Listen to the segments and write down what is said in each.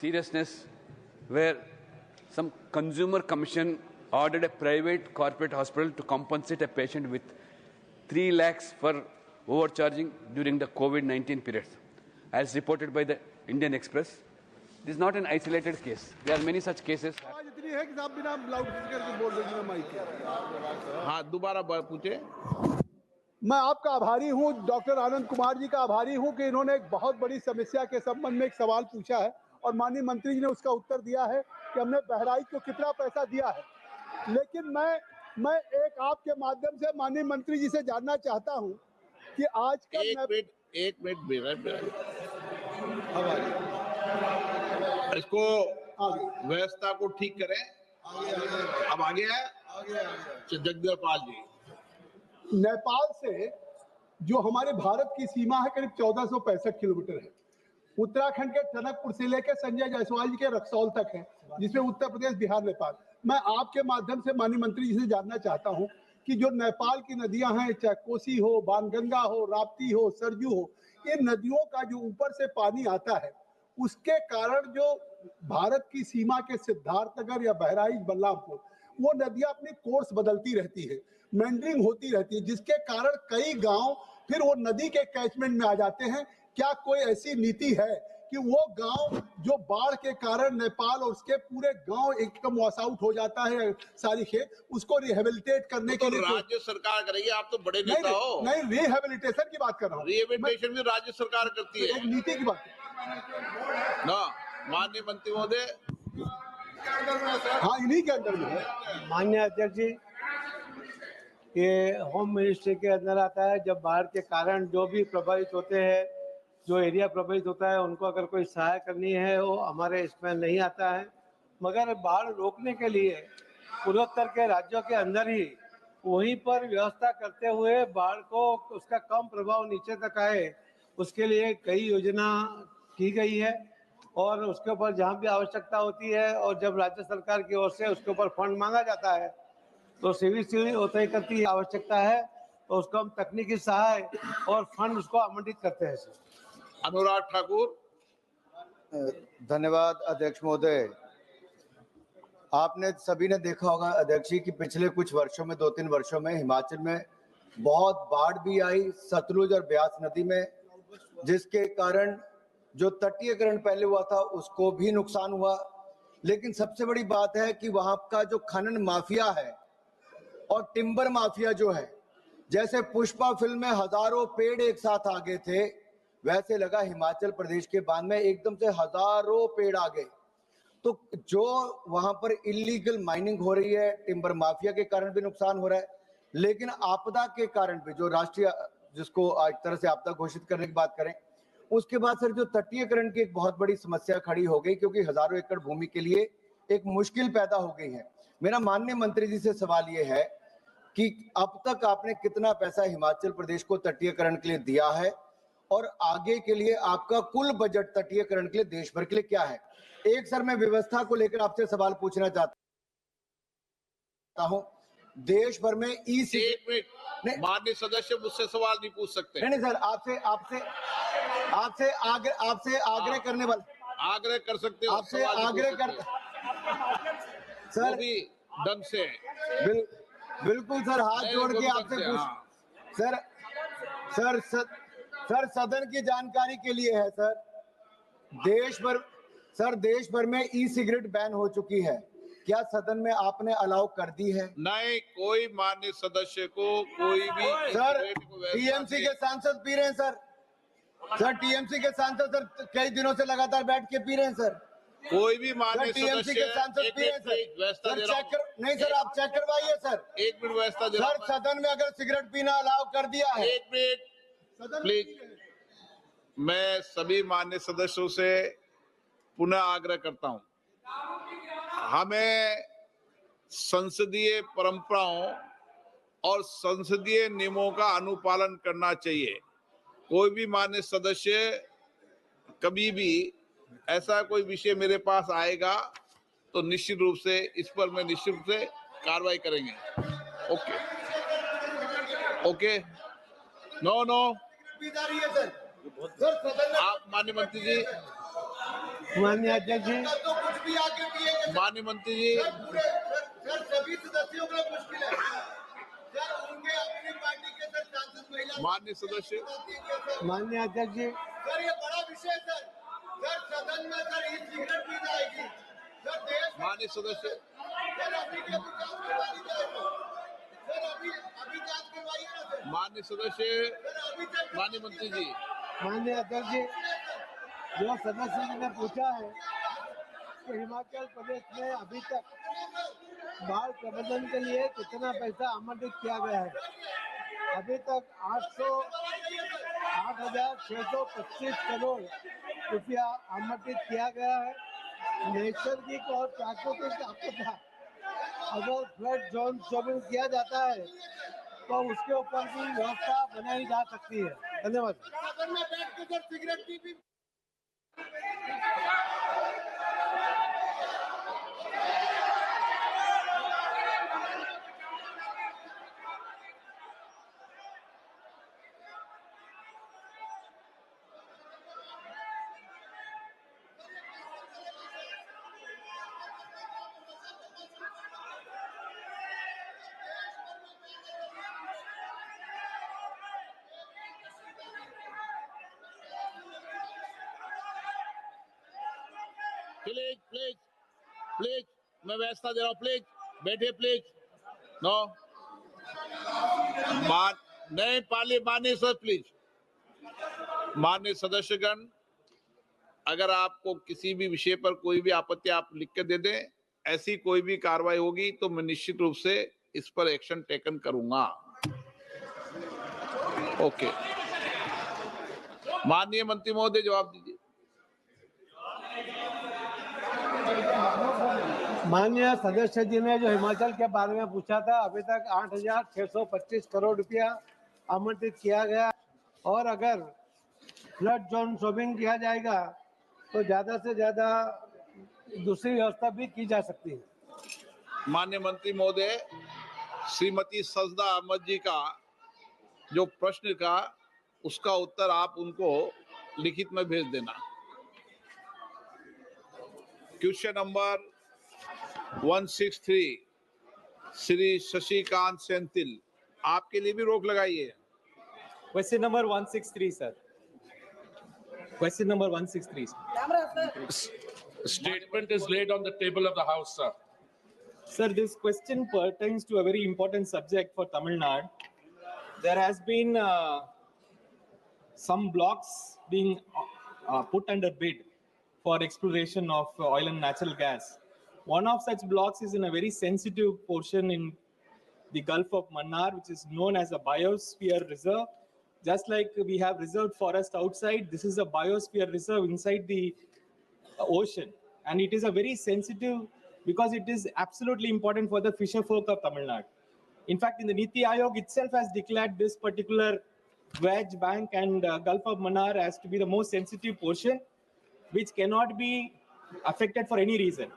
seriousness where some consumer commission ordered a private corporate hospital to compensate a patient with 3 lakhs for overcharging during the COVID-19 period. As reported by the Indian Express, this is not an isolated case. There are many such cases. इतनी है कि आप बिना loud speaker के बोल रहे हैं mic. हाँ, दोबारा पूछे। मैं आपका आभारी हूं, डॉक्टर आनंद कुमार जी का आभारी हूं कि इन्होंने एक बहुत बड़ी समस्या के संबंध में एक सवाल पूछा है और माननीय मंत्री जी ने उसका उत्तर दिया है कि हमने बहराइच को कितना पैसा दिया है। लेकिन मैं एक आपके माध्यम से माननीय मंत्री जी से जानना चाहता हूं कि आज का एक मिनट इसको व्यवस्था को ठीक करें। अब आगे है जगदीपाल जी। नेपाल से जो हमारे भारत की सीमा है करीब 1465 किलोमीटर है। उत्तराखंड के टनकपुर से लेकर संजय जायसवाल जी के रक्सौल तक है, जिसमें उत्तर प्रदेश, बिहार, नेपाल। मैं आपके माध्यम से माननीय मंत्री जी से जानना चाहता हूं कि जो नेपाल की नदियां हैं, चाहे कोसी हो, बाणगंगा हो, राप्ती हो, सरजू हो, इन नदियों का जो ऊपर से पानी आता है उसके कारण जो भारत की सीमा के सिद्धार्थनगर या बहराइच, बलरामपुर, वो नदियां अपनी कोर्स बदलती रहती है, मेंडरिंग होती रहती है, जिसके कारण कई गांव फिर वो नदी के कैचमेंट में आ जाते हैं। क्या कोई ऐसी नीति है कि वो गांव जो बाढ़ के कारण नेपाल और उसके पूरे गांव एकदम वॉश आउट हो जाता है, सारी खेत, उसको रिहेबिलिटेट करने के लिए राज्य सरकार करेगी? आप तो बड़े नेता हो। नहीं, रिहेबिलिटेशन की बात कर रहा हूँ। रिहेबिलिटेशन भी राज्य सरकार करती है। एक नीति की बात ना, माननीय मंत्री महोदय। हाँ, इन्हीं के अंदर में है। माननीय अध्यक्ष जी, ये होम मिनिस्ट्री के अंदर आता है। जब बाढ़ के कारण जो भी प्रभावित होते हैं, जो एरिया प्रभावित होता है, उनको अगर कोई सहायता करनी है वो हमारे इसमें नहीं आता है। मगर बाढ़ रोकने के लिए पूर्वोत्तर के राज्यों के अंदर ही वहीं पर व्यवस्था करते हुए बाढ़ को उसका कम प्रभाव नीचे तक आए, उसके लिए कई योजना की गई है और उसके ऊपर जहाँ भी आवश्यकता होती है और जब राज्य सरकार की ओर से उसके ऊपर फंड मांगा जाता है तो सीवीसी तय करती आवश्यकता है तो उसको हम तकनीकी सहाय और फंड उसको आवंटित करते हैं। अनुराग ठाकुर। धन्यवाद अध्यक्ष महोदय। आपने सभी ने देखा होगा अध्यक्ष जी कि पिछले कुछ वर्षों में, 2-3 वर्षों में हिमाचल में बहुत बाढ़ भी आई, सतलुज और ब्यास नदी में, जिसके कारण जो तटीयकरण पहले हुआ था उसको भी नुकसान हुआ। लेकिन सबसे बड़ी बात है कि वहां का जो खनन माफिया है और टिम्बर माफिया जो है, जैसे पुष्पा फिल्म में हजारों पेड़ एक साथ आ गए थे, वैसे लगा हिमाचल प्रदेश के बांध में एकदम से हजारों पेड़ आ गए। तो जो वहां पर इलीगल माइनिंग हो रही है, टिम्बर माफिया के कारण भी नुकसान हो रहा है, लेकिन आपदा के कारण भी, जो राष्ट्रीय, जिसको एक तरह से आपदा घोषित करने की बात करें, उसके बाद सर जो तटीयकरण की एक बहुत बड़ी समस्या खड़ी हो गई, क्योंकि हजारों एकड़ भूमि के लिए एक मुश्किल पैदा हो गई है। मेरा माननीय मंत्री जी से सवाल ये है कि अब तक आपने कितना पैसा हिमाचल प्रदेश को तटीयकरण के लिए दिया है और आगे के लिए आपका कुल बजट तटीयकरण के लिए देश भर के लिए क्या है? एक सर मैं व्यवस्था को लेकर आपसे सवाल पूछना चाहता हूं। देश भर में माननीय सदस्य मुझसे सवाल नहीं पूछ सकते। नहीं सर, आपसे आग्रह करने वाला, आग्रह कर सकते हो, आपसे आग्रह कर सर भी ढंग से। बिल्कुल सर, हाथ जोड़ के आपसे पूछ सर सदन की जानकारी के लिए है सर। देश भर में ई सिगरेट बैन हो चुकी है, क्या सदन में आपने अलाउ कर दी है? नहीं, कोई माननीय सदस्य को कोई भी। सर टीएमसी के सांसद पी रहे हैं सर टीएमसी के सांसद सर कई दिनों से लगातार बैठ के पी रहे हैं सर। कोई भी माननीय टीएमसी के सांसद पी रहे हैं सर। नहीं सर, आप चेक करवाइए सर। एक मिनट व्यवस्था दे रहा हूं। सर सदन में अगर सिगरेट पीना अलाउ कर दिया है। एक मिनट प्लीज। मैं सभी माननीय सदस्यों से पुनः आग्रह करता हूं, हमें संसदीय परंपराओं और संसदीय नियमों का अनुपालन करना चाहिए। कोई भी माननीय सदस्य कभी भी ऐसा कोई विषय मेरे पास आएगा तो निश्चित रूप से इस पर मैं निश्चित रूप से कार्रवाई करेंगे। ओके। नो सर आप माननीय मंत्री जी माननीय अध्यक्ष जी, तो कुछ भी आगे दिए गए माननीय मंत्री जी, पूरे सर सभी सदस्यों के लिए मुश्किल है सर, उनके अपनी पार्टी के सर सांसद महिला माननीय सदस्य, माननीय अध्यक्ष जी, सर ये बड़ा विषय है सर सदन में सर ई सिगरेट पी जाएगी सर देश माननीय सदस्य, सर अभी के अभी जांच करवाई जाएगी सर अभी जांच करवाइए ना सर माननीय सदस्य, सर अभी तक माननीय मंत्री जी, माननीय अध्यक्ष जी, जो सदस्य जी ने पूछा है कि हिमाचल प्रदेश में अभी तक बाढ़ प्रबंधन के लिए कितना पैसा आवंटित किया गया है। अभी तक 8,625 करोड़ रुपया आवंटित किया गया है। नैसर्गिक और प्राकृतिक आपदा अगर फ्लड जोन शोपिंग किया जाता है तो उसके ऊपर भी व्यवस्था बनाई जा सकती है। धन्यवाद। सदन में बैठ के sir cigarette P please please please, मैं व्यवस्था दे रहा हूँ, प्लीज बैठिए प्लीज। नो नहीं पाली, माननीय सर प्लीज। माननीय सदस्यगण, अगर आपको किसी भी विषय पर कोई भी आपत्ति आप लिख के दे दें, ऐसी कोई भी कार्रवाई होगी तो मैं निश्चित रूप से इस पर एक्शन टेकन करूंगा। ओके, माननीय मंत्री महोदय जवाब दीजिए। माननीय सदस्य जी ने जो हिमाचल के बारे में पूछा था, अभी तक 8,625 करोड़ रुपया आवंटित किया गया और अगर फ्लड जोन शोपिंग किया जाएगा तो ज्यादा से ज्यादा दूसरी व्यवस्था भी की जा सकती है। माननीय मंत्री महोदय, श्रीमती सजदा अहमद जी का जो प्रश्न का उसका उत्तर आप उनको लिखित में भेज देना। क्वेश्चन नंबर 163 श्री शशिकांत सेंथिल, आपके लिए भी रोक लगाइए। Question number 163, sir. Question number 163. Statement is laid on the table of the House, sir. Sir, this question pertains to a very important subject for Tamil Nadu. There has been some blocks being put under bid for exploration of oil and natural gas. One of such blocks is in a very sensitive portion in the Gulf of Mannar, which is known as a biosphere reserve. Just like we have reserved forest outside, this is a biosphere reserve inside the ocean. And it is a very sensitive, because it is absolutely important for the fisher folk of Tamil Nadu. In fact, in the Niti Aayog itself has declared this particular wedge bank and Gulf of Mannar as to be the most sensitive portion, which cannot be affected for any reason.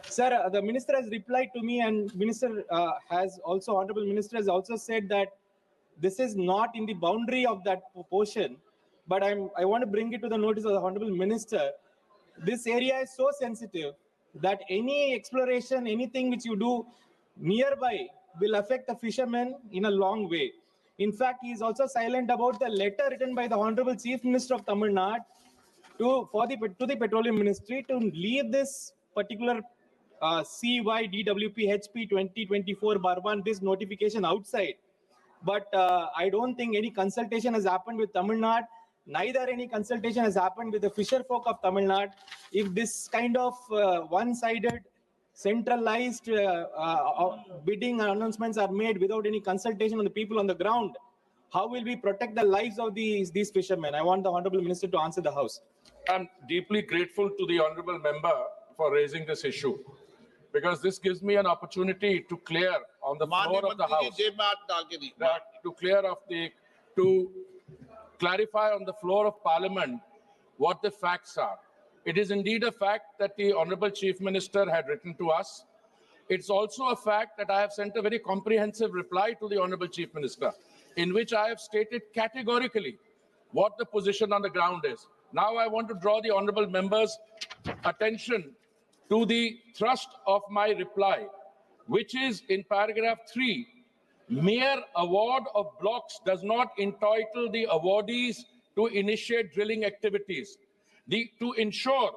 Sir, the minister has replied to me, and Honorable Minister has also said that this is not in the boundary of that portion, but I want to bring it to the notice of the Honorable Minister. This area is so sensitive that any exploration, anything which you do nearby will affect the fishermen in a long way. In fact, he is also silent about the letter written by the Honorable Chief Minister of Tamil Nadu to the Petroleum Ministry to leave this particular CYDWP HP 2024/1 this notification outside. But I don't think any consultation has happened with Tamil Nadu. Neither any consultation has happened with the fisher folk of Tamil Nadu. If this kind of one-sided, centralized bidding announcements are made without any consultation on the people on the ground, how will we protect the lives of these fishermen? I want the Honorable Minister to answer the House. I'm deeply grateful to the honorable member for raising this issue, because this gives me an opportunity to clear on the floor of the House, to clarify on the floor of Parliament what the facts are. It is indeed a fact that the Honorable Chief Minister had written to us. It's also a fact that I have sent a very comprehensive reply to the Honorable Chief Minister, in which I have stated categorically what the position on the ground is. Now I want to draw the honorable members' attention to the thrust of my reply, which is in paragraph 3. Mere award of blocks does not entitle the awardees to initiate drilling activities. To ensure